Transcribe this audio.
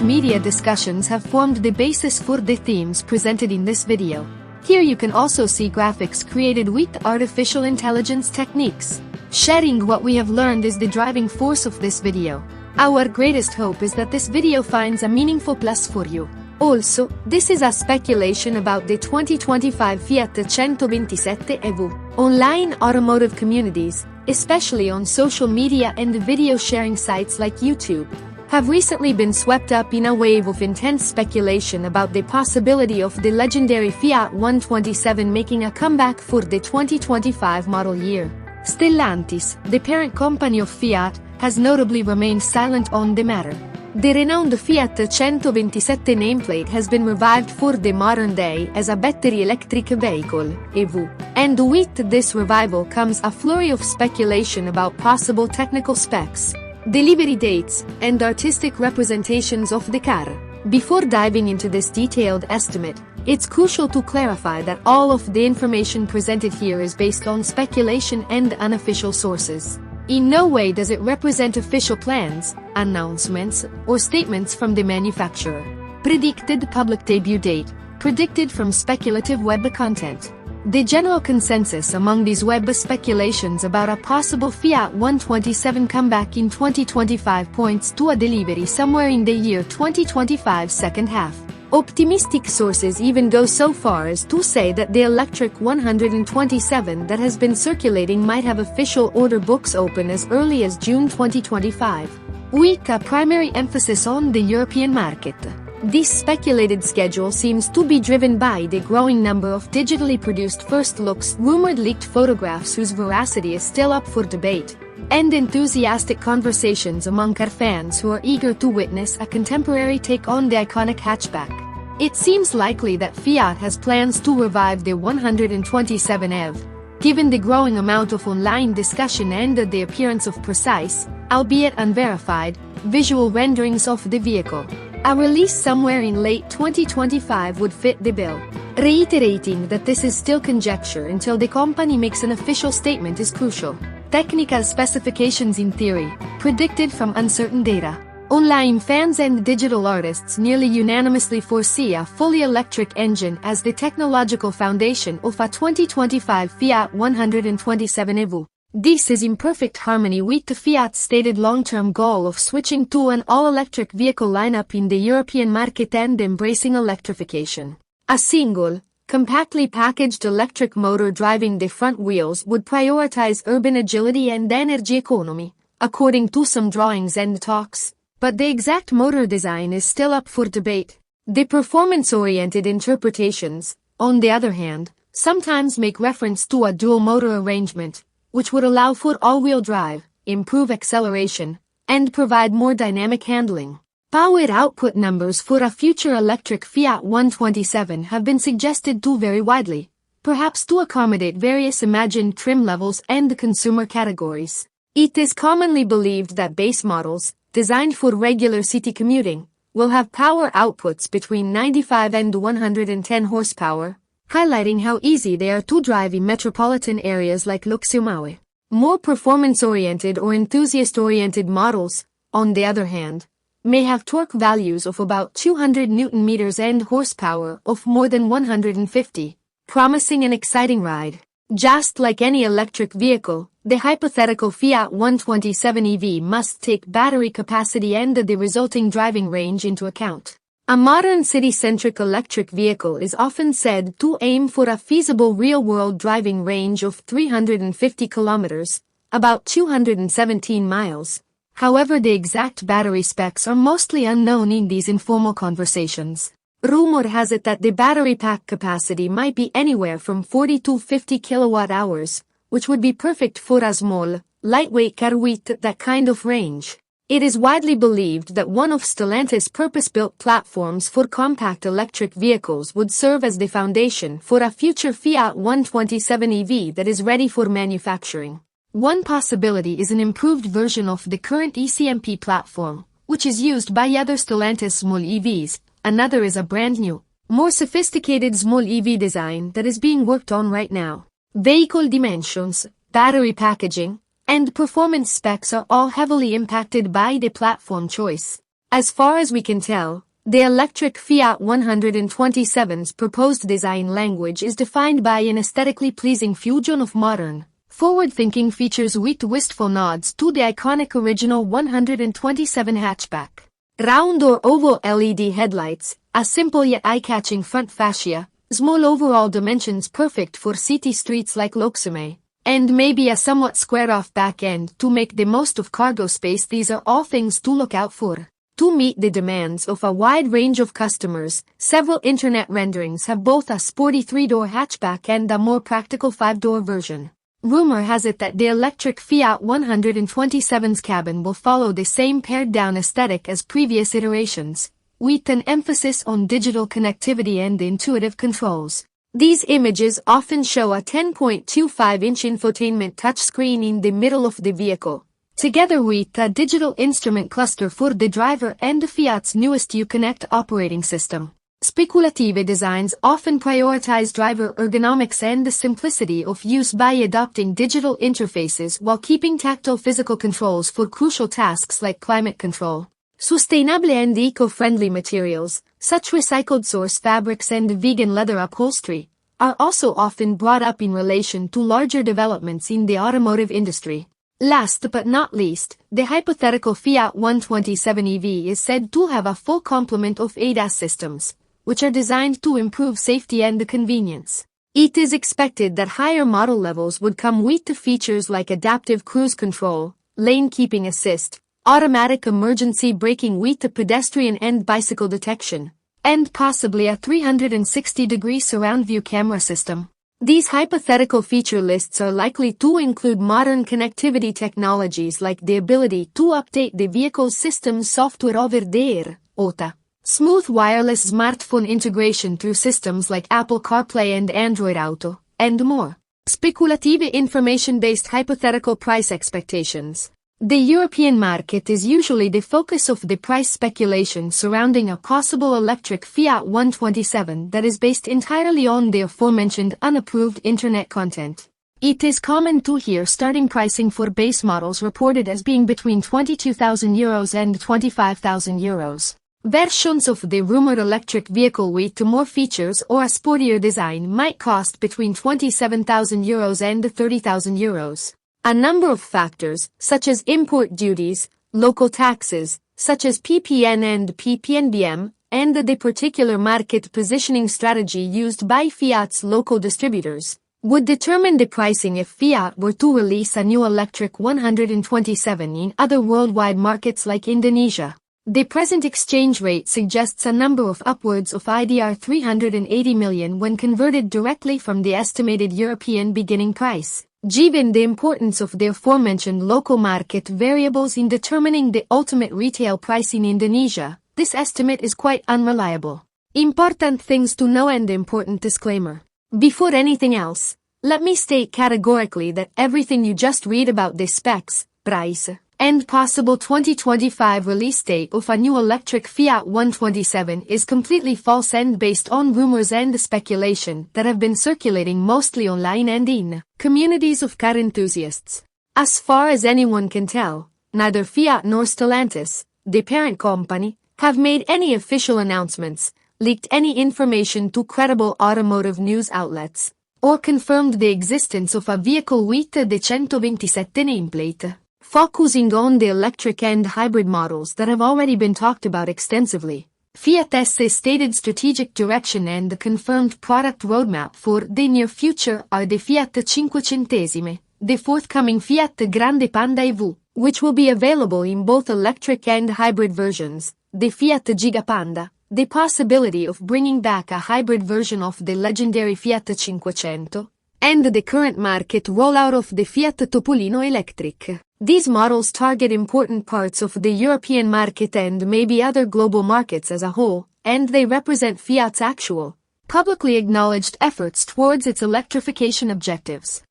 media discussions have formed the basis for the themes presented in this video. Here you can also see graphics created with artificial intelligence techniques. Sharing what we have learned is the driving force of this video. Our greatest hope is that this video finds a meaningful plus for you. Also, this is a speculation about the 2025 Fiat 127 EV. Online automotive communities, especially on social media and video sharing sites like YouTube, have recently been swept up in a wave of intense speculation about the possibility of the legendary Fiat 127 making a comeback for the 2025 model year. Stellantis, the parent company of Fiat, has notably remained silent on the matter. The renowned Fiat 127 nameplate has been revived for the modern day as a battery electric vehicle, EV. And with this revival comes a flurry of speculation about possible technical specs, delivery dates, and artistic representations of the car. Before diving into this detailed estimate, it's crucial to clarify that all of the information presented here is based on speculation and unofficial sources. In no way does it represent official plans, announcements, or statements from the manufacturer. Predicted public debut date, predicted from speculative web content. The general consensus among these web speculations about a possible Fiat 127 comeback in 2025 points to a delivery somewhere in the year 2025 second half. Optimistic sources even go so far as to say that the electric 127 that has been circulating might have official order books open as early as June 2025, with a primary emphasis on the European market. This speculated schedule seems to be driven by the growing number of digitally produced first looks, rumored leaked photographs whose veracity is still up for debate, and enthusiastic conversations among car fans who are eager to witness a contemporary take on the iconic hatchback. It seems likely that Fiat has plans to revive the 127 EV, given the growing amount of online discussion and the appearance of precise, albeit unverified, visual renderings of the vehicle. A release somewhere in late 2025 would fit the bill. Reiterating that this is still conjecture until the company makes an official statement is crucial. Technical specifications in theory, predicted from uncertain data. Online fans and digital artists nearly unanimously foresee a fully electric engine as the technological foundation of a 2025 Fiat 127 EV. This is in perfect harmony with the Fiat's stated long-term goal of switching to an all-electric vehicle lineup in the European market and embracing electrification. A single, compactly packaged electric motor driving the front wheels would prioritize urban agility and energy economy, according to some drawings and talks. But the exact motor design is still up for debate. The performance-oriented interpretations, on the other hand, sometimes make reference to a dual-motor arrangement, which would allow for all-wheel drive, improve acceleration, and provide more dynamic handling. Power output numbers for a future electric Fiat 127 have been suggested to vary widely, perhaps to accommodate various imagined trim levels and consumer categories. It is commonly believed that base models, designed for regular city commuting, will have power outputs between 95 and 110 horsepower, highlighting how easy they are to drive in metropolitan areas like Luxembourg. More performance-oriented or enthusiast-oriented models, on the other hand, may have torque values of about 200 Nm and horsepower of more than 150, promising an exciting ride. Just like any electric vehicle, the hypothetical Fiat 127 EV must take battery capacity and the resulting driving range into account. A modern city-centric electric vehicle is often said to aim for a feasible real-world driving range of 350 kilometers, about 217 miles. However, the exact battery specs are mostly unknown in these informal conversations. Rumor has it that the battery pack capacity might be anywhere from 40 to 50 kilowatt-hours, which would be perfect for a small, lightweight car with that kind of range. It is widely believed that one of Stellantis' purpose-built platforms for compact electric vehicles would serve as the foundation for a future Fiat 127 EV that is ready for manufacturing. One possibility is an improved version of the current ECMP platform, which is used by other Stellantis small EVs. Another is a brand new, more sophisticated small EV design that is being worked on right now. Vehicle dimensions, battery packaging, and performance specs are all heavily impacted by the platform choice. As far as we can tell, the electric Fiat 127's proposed design language is defined by an aesthetically pleasing fusion of modern, forward-thinking features with wistful nods to the iconic original 127 hatchback. Round or oval LED headlights, a simple yet eye-catching front fascia, small overall dimensions perfect for city streets like Loxome, and maybe a somewhat square-off back end to make the most of cargo space. These are all things to look out for. To meet the demands of a wide range of customers, several internet renderings have both a sporty 3-door hatchback and a more practical 5-door version. Rumor has it that the electric Fiat 127's cabin will follow the same pared-down aesthetic as previous iterations, with an emphasis on digital connectivity and intuitive controls. These images often show a 10.25-inch infotainment touchscreen in the middle of the vehicle, together with a digital instrument cluster for the driver and Fiat's newest Uconnect operating system. Speculative designs often prioritize driver ergonomics and the simplicity of use by adopting digital interfaces while keeping tactile physical controls for crucial tasks like climate control. Sustainable and eco-friendly materials, such recycled source fabrics and vegan leather upholstery, are also often brought up in relation to larger developments in the automotive industry. Last but not least, the hypothetical Fiat 127 EV is said to have a full complement of ADAS systems, which are designed to improve safety and convenience. It is expected that higher model levels would come with features like adaptive cruise control, lane keeping assist, automatic emergency braking with pedestrian and bicycle detection, and possibly a 360-degree surround view camera system. These hypothetical feature lists are likely to include modern connectivity technologies like the ability to update the vehicle's system's software over the air, OTA. Smooth wireless smartphone integration through systems like Apple CarPlay and Android Auto, and more. Speculative information-based hypothetical price expectations. The European market is usually the focus of the price speculation surrounding a possible electric Fiat 127 that is based entirely on the aforementioned unapproved internet content. It is common to hear starting pricing for base models reported as being between €22,000 and €25,000. Versions of the rumored electric vehicle with more features or a sportier design might cost between €27,000 and €30,000. A number of factors, such as import duties, local taxes, such as PPN and PPNBM, and the particular market positioning strategy used by Fiat's local distributors, would determine the pricing if Fiat were to release a new electric 127 in other worldwide markets like Indonesia. The present exchange rate suggests a number of upwards of IDR 380 million when converted directly from the estimated European beginning price. Given the importance of the aforementioned local market variables in determining the ultimate retail price in Indonesia, this estimate is quite unreliable. Important things to know and important disclaimer. Before anything else, let me state categorically that everything you just read about the specs, price, and possible 2025 release date of a new electric Fiat 127 is completely false and based on rumors and speculation that have been circulating mostly online and in communities of car enthusiasts. As far as anyone can tell, neither Fiat nor Stellantis, the parent company, have made any official announcements, leaked any information to credible automotive news outlets, or confirmed the existence of a vehicle with the 127 nameplate, focusing on the electric and hybrid models that have already been talked about extensively. Fiat's stated strategic direction and the confirmed product roadmap for the near future are the Fiat 500, the forthcoming Fiat Grande Panda EV, which will be available in both electric and hybrid versions, the Fiat Gigapanda, the possibility of bringing back a hybrid version of the legendary Fiat 500, and the current market rollout of the Fiat Topolino Electric. These models target important parts of the European market and maybe other global markets as a whole, and they represent Fiat's actual, publicly acknowledged efforts towards its electrification objectives.